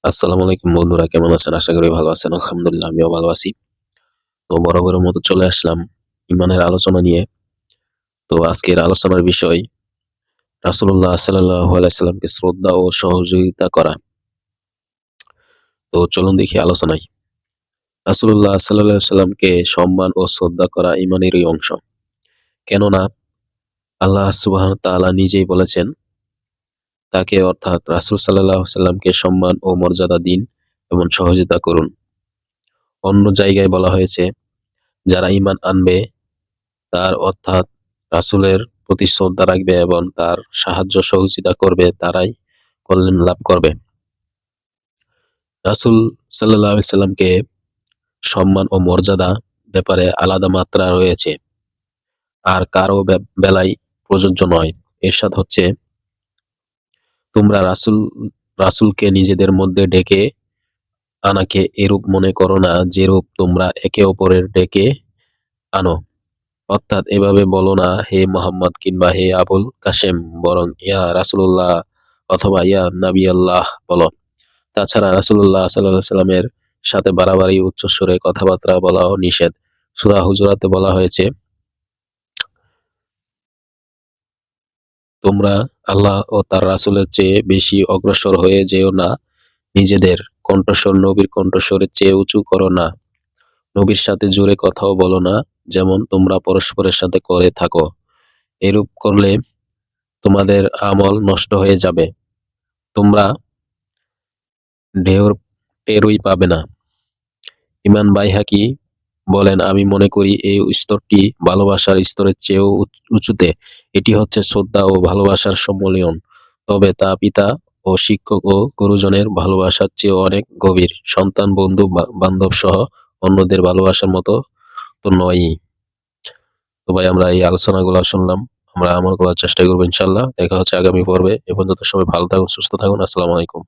আসসালামু আলাইকুম বন্ধুরা, কেমন আছেন? আশা করি ভালো আছেন। আলহামদুলিল্লাহ আমিও ভালো আছি। তো বরাবরের মতো চলে আসলাম ইমানের আলোচনা নিয়ে। তো আজকের আলোচনার বিষয় রাসূলুল্লাহ সাল্লাল্লাহু আলাইহি সাল্লামকে শ্রদ্ধা ও সহযোগিতা করা। তো চলুন দেখি আলোচনায়। রাসূলুল্লাহ সাল্লাল্লাহু আলাইহি সাল্লামকে সম্মান ও শ্রদ্ধা করা ইমানেরই অংশ। কেননা আল্লাহ সুবহানাহু ওয়া তাআলা নিজেই বলেছেন, তাকে অর্থাৎ রাসূল সাল্লাল্লাহু আলাইহি সাল্লামকে সম্মান ও মর্যাদা দিন এবং সহযোগিতা করুন। অন্য জায়গায় বলা হয়েছে, যারা ঈমান আনবে তার অর্থাৎ রাসূলের প্রতি শ্রদ্ধা রাখবে এবং তার সাহায্য সহযোগিতা করবে তারাই কল্যাণ লাভ করবে। রাসূল সাল্লাল্লাহু আলাইহি সাল্লামকে সম্মান ও মর্যাদা ব্যাপারে আলাদা মাত্রা রয়েছে। আর কারো বেলায় প্রযোজ্য নয়। এরশাদ হচ্ছে, তোমরা রাসূলকে নিজেদের মধ্যে ডেকে আনাকে এরূপ মনে করো না যেরূপ তোমরা একে অপরের ডেকে আনো। অর্থাৎ এভাবে বলো না, হে মুহাম্মদ কিংবা হে আবুল কাসেম, বরং ইয়া রাসূলুল্লাহ অথবা ইয়া নাবিয়াল্লাহ বলো। তাছাড়া রাসূলুল্লাহ সাল্লাল্লাহু আলাইহি সাল্লামের সাথে বাড়াবাড়ি উচ্চস্বরে কথাবার্তা বলাও নিষেধ। সূরা হুজুরাতে বলা হয়েছে, তোমরা আল্লাহ ও তার রাসূলের চেয়ে বেশি অগ্রসর হয়ে যেও না, নিজেদের কণ্ঠস্বর নবীর কণ্ঠস্বরের চেয়ে উঁচু করো না, নবীর সাথে জোরে কথাও বলো না, যেমন তোমরা পরস্পরের সাথে করে থাকো। এরূপ করলে তোমাদের আমল নষ্ট হয়ে যাবে। তোমরা ঢেউর টেরই পাবে না। ইমাম বাইহাকী বলেন, আমি মনে করি এই স্তরটি ভালোবাসার স্তরের চেয়েও উঁচুতে। এটি হচ্ছে শ্রদ্ধা ও ভালোবাসার সম্মিলন। তবে তা পিতা ও শিক্ষক ও গুরুজনের ভালোবাসার চেয়েও অনেক গভীর। সন্তান, বন্ধু, বান্ধব সহ অন্যদের ভালোবাসার মতো তো নয়ই। তো ভাই, আমরা এই আলোচনাগুলো শুনলাম। আমরা আমল করার চেষ্টা করবো ইনশাআল্লাহ। দেখা হচ্ছে আগামী পর্বে। এ পর্যন্ত সবাই ভালো থাকুন, সুস্থ থাকুন। আসসালামু আলাইকুম।